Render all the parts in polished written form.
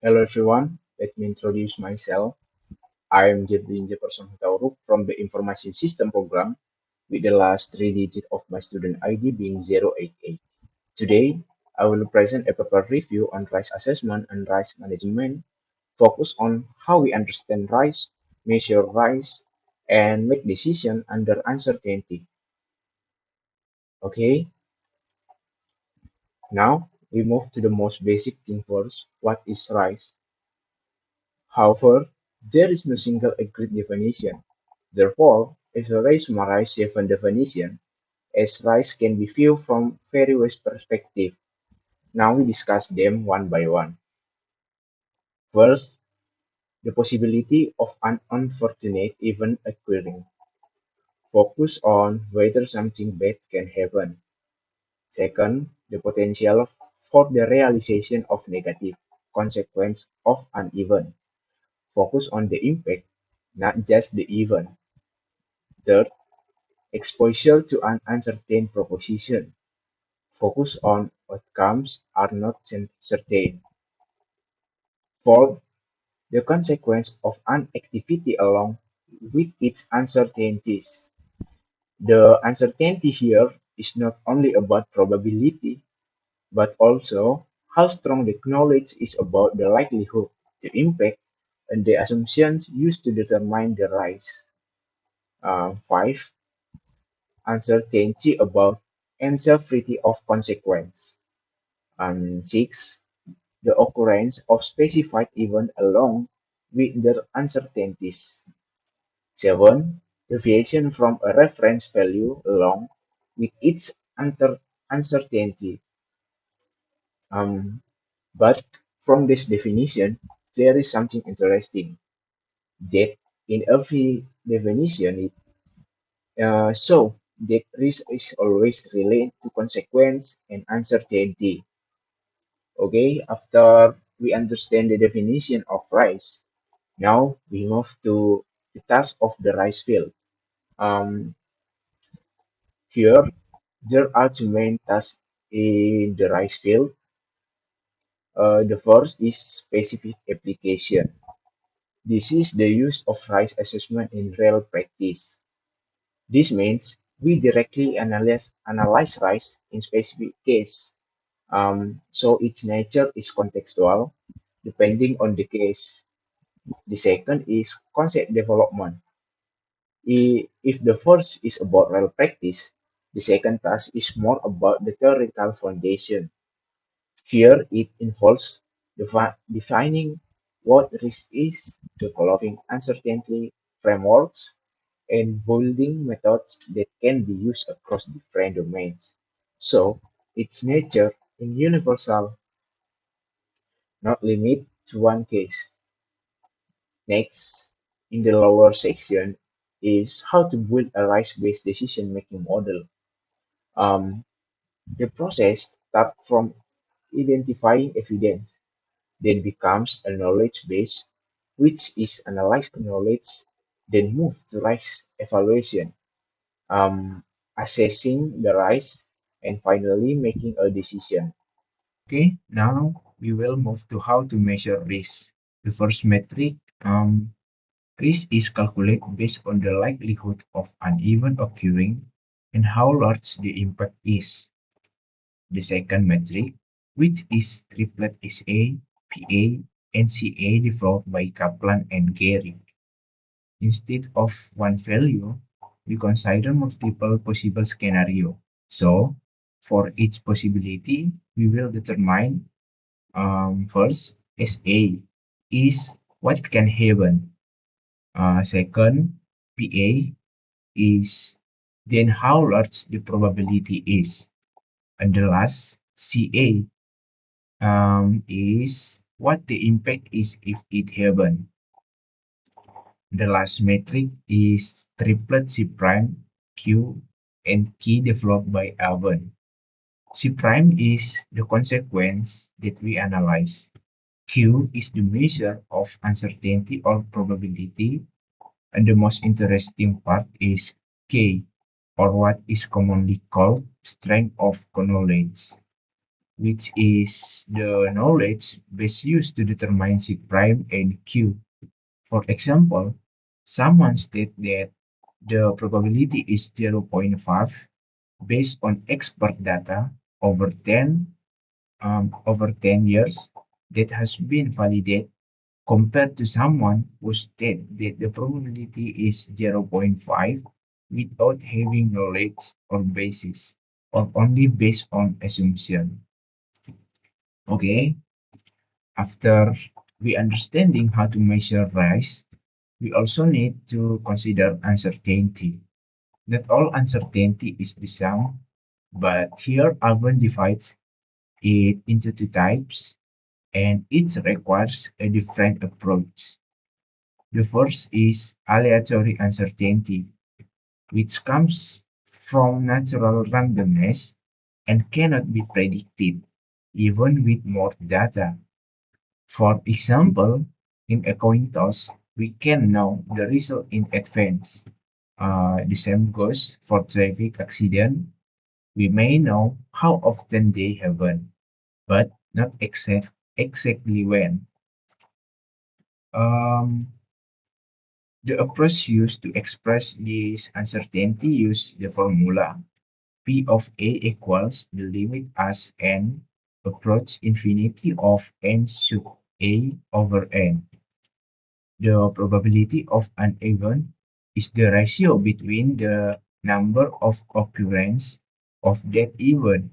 Hello everyone, let me introduce myself. I am Zeperson Hutauruk from the Informasi System program with the last three digits of my student ID being 088. Today, I will present a paper review on risk assessment and risk management, focus on how we understand risk, measure risk, and make decisions under uncertainty. Okay, now we move to the most basic thing first. What is risk? However, there is no single agreed definition. Therefore, if I summarize seven definitions, as risk can be viewed from various perspectives. Now we discuss them one by one. First, the possibility of an unfortunate event occurring. Focus on whether something bad can happen. Second, the potential for the realization of negative consequence of an event. Focus on the impact, not just the event. Third, exposure to an uncertain proposition. Focus on outcomes are not certain. Fourth, the consequence of an activity along with its uncertainties. The uncertainty here is not only about probability, but also how strong the knowledge is about the likelihood, the impact, and the assumptions used to determine the rise. Five, uncertainty about and severity of consequence. And six, the occurrence of specified event along with their uncertainties. Seven, deviation from a reference value along with its uncertainty. Um, but from this definition, there is something interesting that in every definition, so that risk is always related to consequence and uncertainty. Okay, after we understand the definition of rice, now we move to the task of the rice field. Um, Here, there are two main tasks in the rice field. The first is specific application. This is the use of rice assessment in real practice. This means we directly analyze rice in specific case. So its nature is contextual, depending on the case. The second is concept development. If the first is about real practice, the second task is more about the theoretical foundation. Here it involves defining what risk is, developing uncertainty frameworks, and building methods that can be used across different domains. So its nature is universal, not limited to one case. Next, in the lower section, is how to build a risk-based decision-making model. Um, the process starts from identifying evidence, then becomes a knowledge base, which is analyzed knowledge, then move to risk evaluation, assessing the risk, and finally making a decision. Okay, now we will move to how to measure risk. The first metric, risk is calculated based on the likelihood of an event occurring and how large the impact is. The second metric, which is triplet SA, PA, and CA developed by Kaplan and Gehry. Instead of one value, we consider multiple possible scenarios. So, for each possibility, we will determine first, SA is what can happen. Second, PA is then how large the probability is. And the last, CA, is what the impact is if it happens. The last metric is triplet C prime, Q, and key developed by Alban. C prime is the consequence that we analyze. Q is the measure of uncertainty or probability, and the most interesting part is K, or what is commonly called strength of knowledge. which is the knowledge base used to determine C prime and Q. For example, someone states that the probability is 0.5 based on expert data over 10 years that has been validated compared to someone who states that the probability is zero point 0.5 without having knowledge or basis or only based on assumption. Okay, after we understanding how to measure risk, we also need to consider uncertainty. Not all uncertainty is the same, but here Alvin divides it into two types, and each requires a different approach. The first is aleatory uncertainty, which comes from natural randomness and cannot be predicted, even with more data. For example, in a coin toss, we can know the result in advance. The same goes for traffic accident. We may know how often they happen, but not exactly when. Um, the approach used to express this uncertainty uses the formula P of A equals the limit as n approaches infinity of n sub A over n. The probability of an event is the ratio between the number of occurrence of that event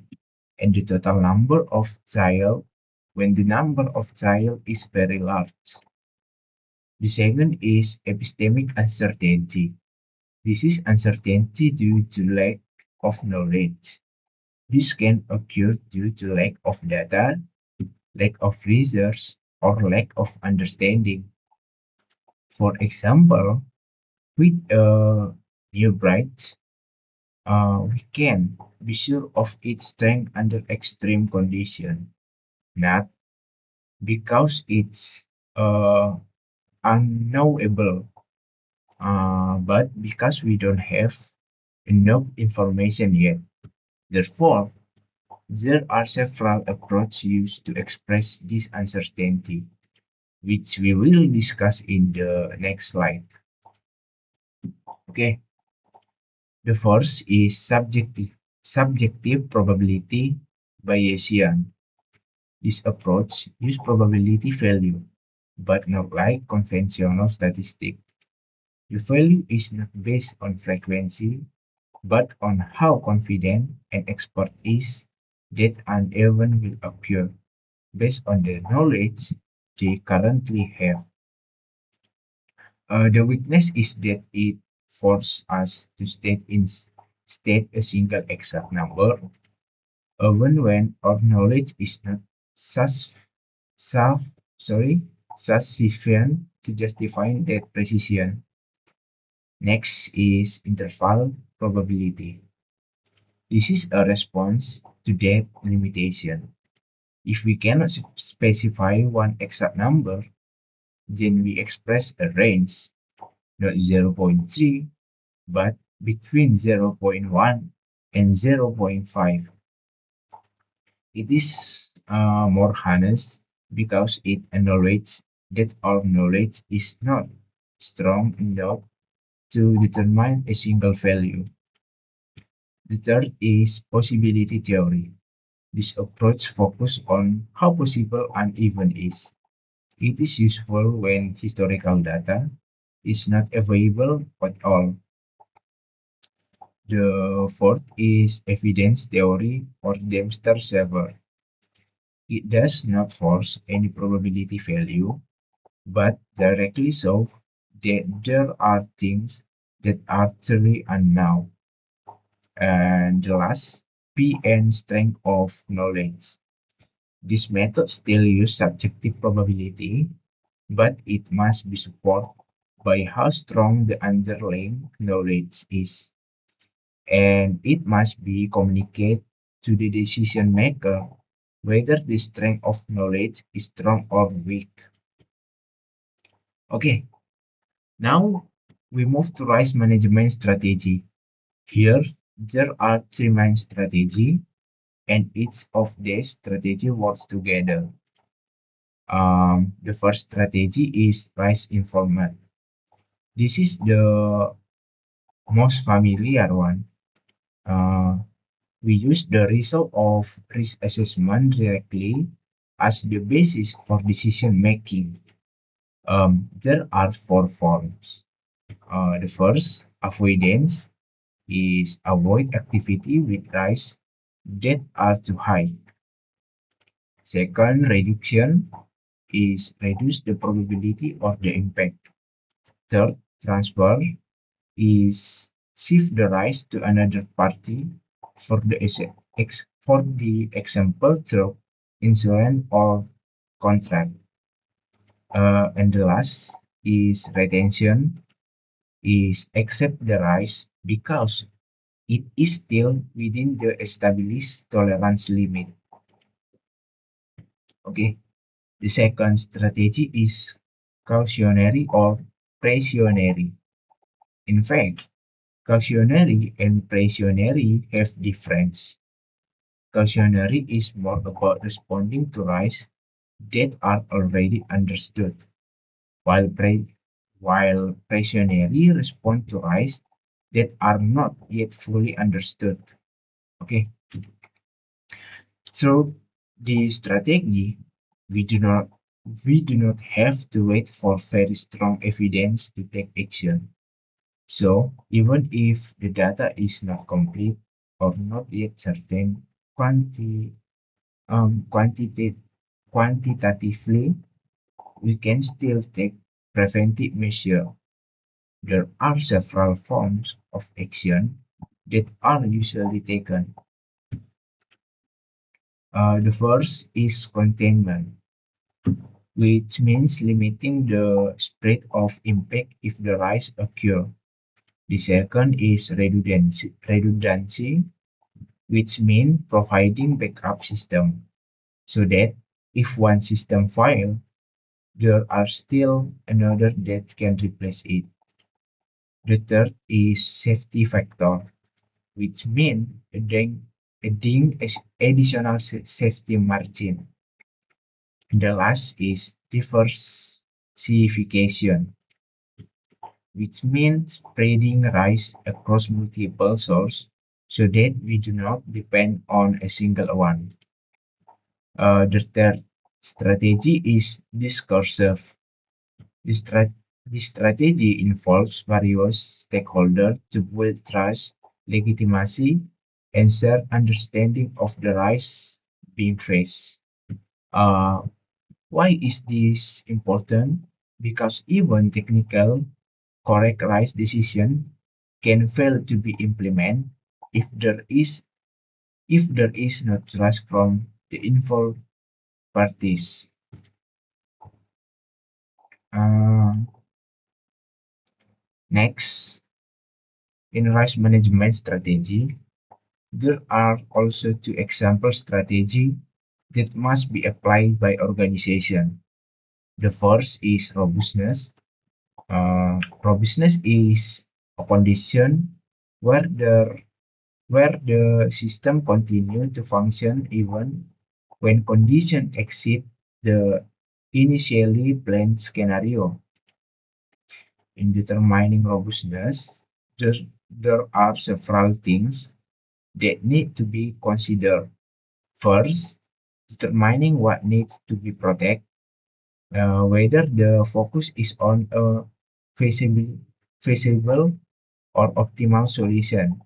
and the total number of child when the number of child is very large. The second is epistemic uncertainty. This is uncertainty due to lack of knowledge. This can occur due to lack of data, lack of research, or lack of understanding. For example, with a new bright, we can be sure of its strength under extreme condition, not because it's unknowable, but because we don't have enough information yet. Therefore, there are several approaches used to express this uncertainty, which we will discuss in the next slide. Okay, the first is subjective probability Bayesian. This approach uses probability value, but not like conventional statistics. The value is not based on frequency, but on how confident an expert is that an event will occur based on the knowledge they currently have. The weakness is that it forces us to state a single exact number, even when our knowledge is not sus, suf, sorry, sufficient to justify that precision. Next is interval probability. This is a response to that limitation. If we cannot specify one exact number, then we express a range, not zero point 0.3, but between zero point 0.1 and zero point 0.5. It is more honest because it acknowledges that our knowledge is not strong enough to determine a single value. The third is possibility theory. This approach focuses on how possible an event is. It is useful when historical data is not available at all. The fourth is evidence theory or Dempster-Shaver. It does not force any probability value, but directly shows that there are things that are truly unknown. And the last, P and strength of knowledge. This method still uses subjective probability, but it must be supported by how strong the underlying knowledge is, and it must be communicated to the decision maker whether the strength of knowledge is strong or weak. Okay, now we move to risk management strategy. Here, there are three main strategies. and each of these strategy works together. The first strategy is risk informant. This is the most familiar one. Uh, we use the result of risk assessment directly as the basis for decision making. There are four forms. The first, avoidance, is avoid activity with risks that are too high. Second, reduction is reduce the probability of the impact. Third, transfer is shift the risk to another party for the example through insurance or contract. And the last is retention is accept the risk because it is still within the established tolerance limit. Okay. The second strategy is cautionary or precautionary. In fact, cautionary and precautionary have difference. Cautionary is more about responding to risks that are already understood, while precautionary respond to risks that are not yet fully understood. Okay, through the strategy, we do not we do not have to wait for very strong evidence to take action. So even if the data is not complete or not yet certain, quantitative quantitatively, we can still take preventive measures. There are several forms of action that are usually taken. The first is containment, which means limiting the spread of impact if the rise occurs. The second is redundancy, which means providing backup system so that if one system fails, there are still another that can replace it. The third is safety factor, which means adding additional safety margin. The last is diversification, which means spreading risk across multiple sources so that we do not depend on a single one. The third strategy is discursive. This, strat- this strategy involves various stakeholders to build trust, legitimacy, and shared understanding of the risks being faced. Uh, why is this important? Because even technical correct risk decision can fail to be implemented if there is no trust from the involved parties. Uh, Next, in risk management strategy, there are also two example strategy that must be applied by organization. The first is robustness. Robustness is a condition where the system continue to function even when conditions exceed the initially planned scenario. In determining robustness, there, there are several things that need to be considered. First, determining what needs to be protected, whether the focus is on a feasible, feasible or optimal solution.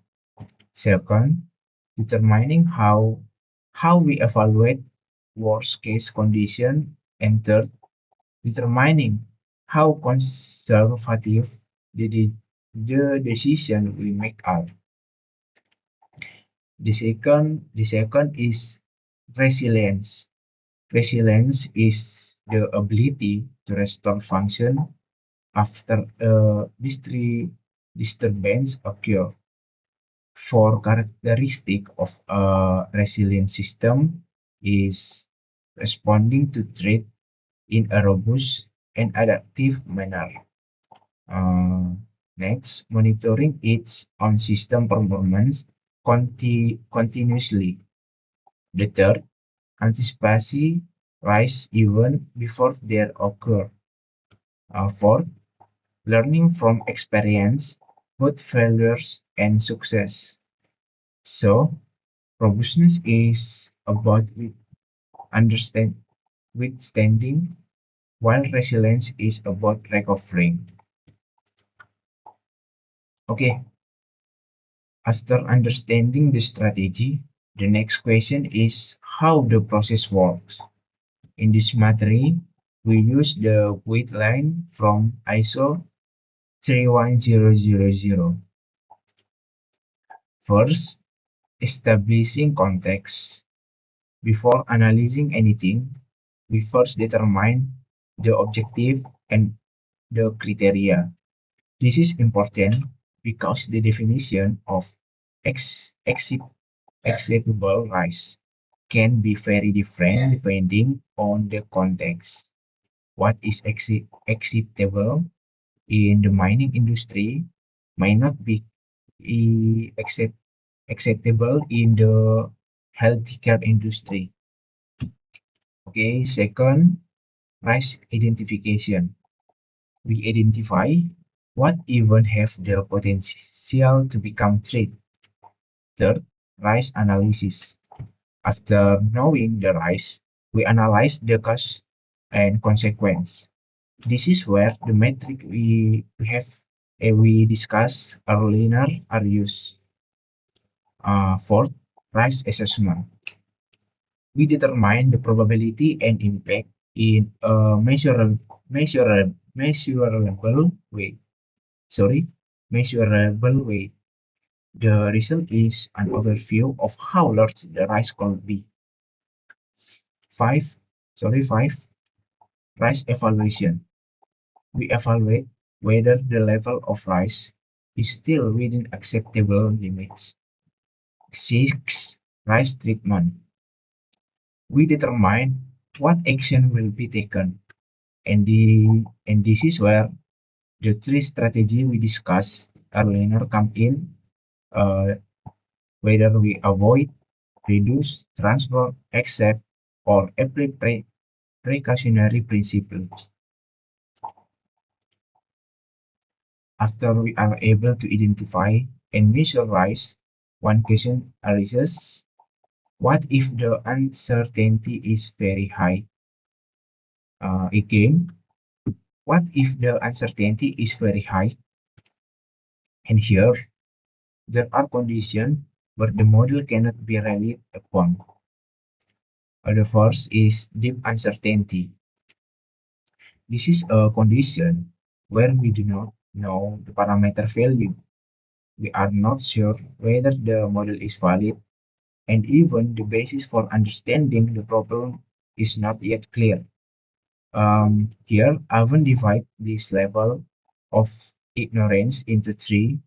Second, determining how we evaluate worst case condition. And third, determining how conservative the, the decision we make are. The second is resilience. Resilience is the ability to restore function after a disturbance occurs. Four characteristic of a resilient system is responding to threat in a robust and adaptive manner. Uh, Next, monitoring its own system performance continuously. The third, anticipation rise even before they occur. Fourth, learning from experience, both failures and success. So, robustness is about understand, withstanding, while resilience is about recovering. Okay, after understanding the strategy, the next question is how the process works. In this material, we use the guideline from ISO 31000. First, establishing context. Before analyzing anything, we first determine the objective and the criteria. This is important because the definition of ex- accept- acceptable risk can be very different depending on the context. What is acceptable in the mining industry might not be acceptable in the healthcare industry. Okay, second, risk identification. We identify what even have the potential to become threat. Third, risk analysis. After knowing the risk, we analyze the cause and consequence. This is where the metric we discussed earlier are used. Fourth, risk assessment. We determine the probability and impact in a measurable way. Sorry, measurable way. The result is an overview of how large the risk could be. Five, five, risk evaluation. We evaluate whether the level of risk is still within acceptable limits. Six, risk treatment. We determine what action will be taken, and this is where the three strategy we discussed earlier come in, uh, whether we avoid, reduce, transfer, accept, or apply precautionary principles. After we are able to identify and measure risk, one question arises: what if the uncertainty is very high? Again, what if the uncertainty is very high? And here, there are conditions where the model cannot be relied upon. The first is deep uncertainty. This is a condition where we do not know the parameter value. We are not sure whether the model is valid, and even the basis for understanding the problem is not yet clear. Here, I will divide this level of ignorance into three.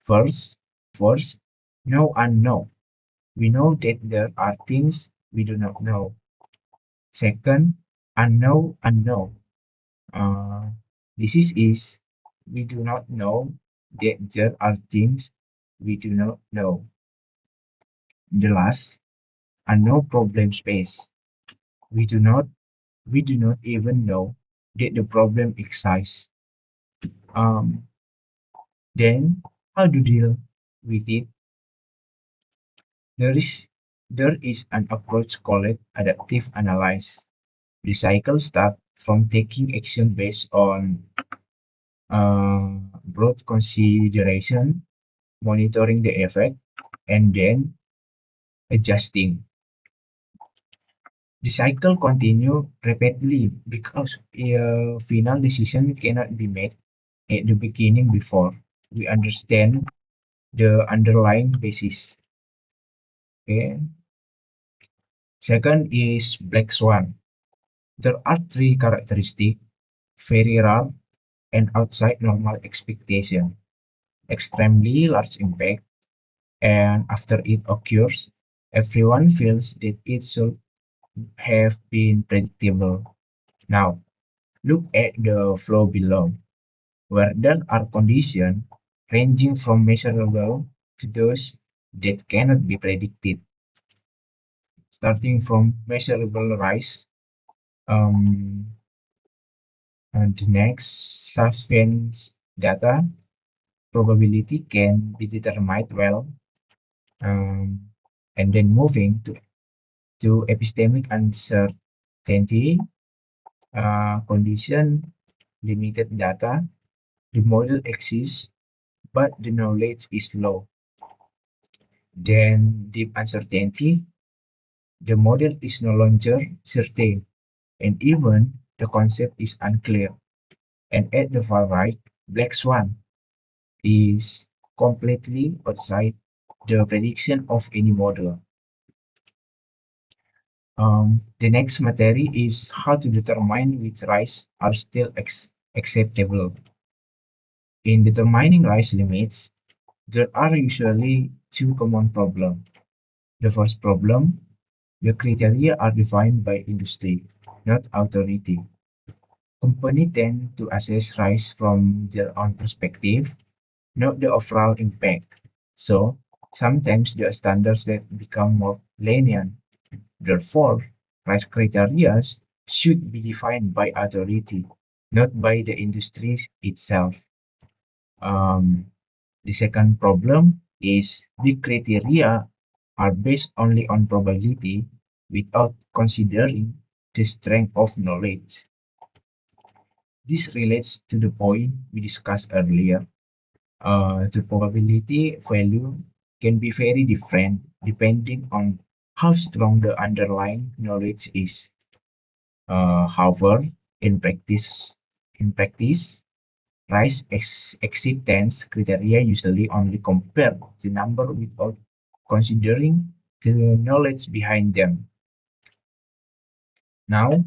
First, know and know. We know that there are things we do not know. Second, unknown. Uh, this is we do not know that there are things we do not know. The last, unknown problem space. We do not we do not even know that the problem exists. Um, then how to deal with it? There is there is an approach called adaptive analysis. The cycle starts from taking action based on broad consideration, monitoring the effect, and then adjusting. The cycle continues repeatedly because a final decision cannot be made at the beginning before we understand the underlying basis. Okay. Second is black swan. There are three characteristics: very rare and outside normal expectation, extremely large impact, and after it occurs, everyone feels that it should have been predictable. Now, look at the flow below, where there are conditions ranging from measurable to those that cannot be predicted. starting from measurable rise. Um, and the next, substance data probability can be determined well, um, and then moving to epistemic uncertainty, condition limited data, the model exists, but the knowledge is low. Then deep uncertainty, the model is no longer certain, and even the concept is unclear. And at the far right, black swan is completely outside the prediction of any model. The next material is how to determine which rise are still acceptable. In determining rise limits, there are usually two common problems. The first problem, the criteria are defined by industry, not authority. Companies tend to assess rise from their own perspective, not the overall impact. So, sometimes the standards that become more lenient. Therefore, rise criteria should be defined by authority, not by the industry itself. Um, the second problem is the criteria are based only on probability without considering the strength of knowledge. This relates to the point we discussed earlier. The probability value can be very different depending on how strong the underlying knowledge is. However, in practice, rise acceptance criteria usually only compare the number without considering the knowledge behind them. Now,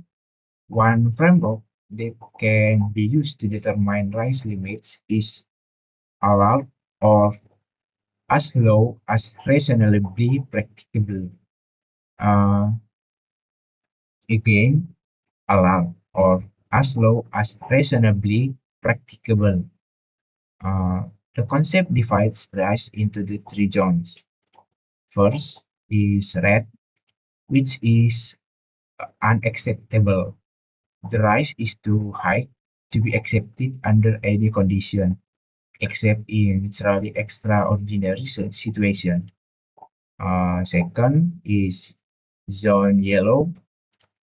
one framework that can be used to determine rise limits is allowed or as low as reasonably practicable. Uh, Again, allowed or as low as reasonably practicable. Uh, the concept divides rise into the three zones. First is red, which is unacceptable. The rise is too high to be accepted under any condition, except in truly extraordinary situation. Second is zone yellow,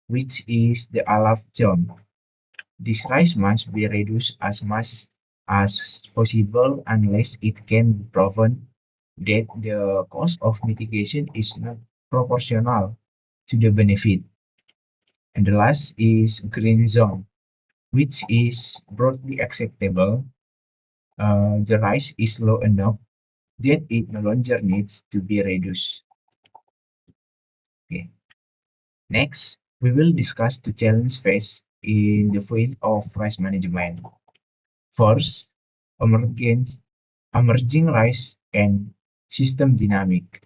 which is the alarm zone. This rise must be reduced as much as possible unless it can be proven that the cost of mitigation is not proportional to the benefit. And the last is green zone, which is broadly acceptable. The rise is low enough that it no longer needs to be reduced. Okay. Next, we will discuss the challenges faced in the field of risk management. First, emerging, emerging risk and system dynamic.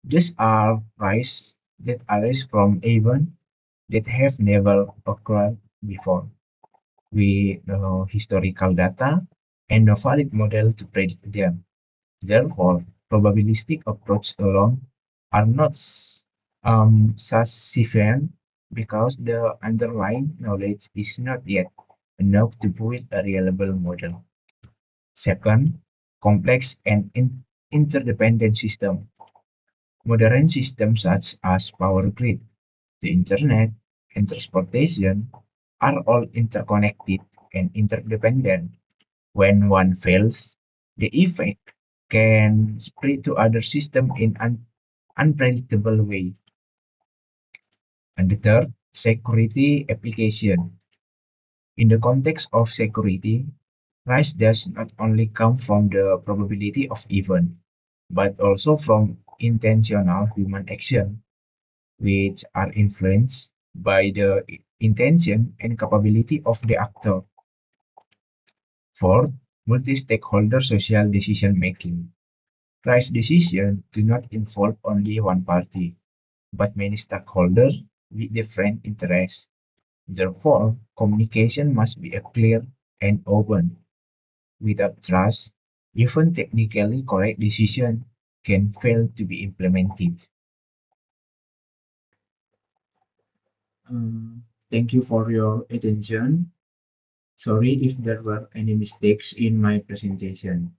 These are risks that arise from events that have never occurred before, with no historical data and no valid model to predict them. Therefore, probabilistic approach alone are not sufficient because the underlying knowledge is not yet enough to build a reliable model. Second, complex and interdependent system. Modern systems such as power grid, the internet, and transportation are all interconnected and interdependent. When one fails, the effect can spread to other systems in an unpredictable way. And the third, security application. In the context of security, risk does not only come from the probability of event, but also from intentional human action, which are influenced by the intention and capability of the actor. Fourth, multi-stakeholder social decision making. Risk decisions do not involve only one party, but many stakeholders with different interests. Therefore, communication must be clear and open. Without trust, even technically correct decisions can fail to be implemented. Thank you for your attention. Sorry if there were any mistakes in my presentation.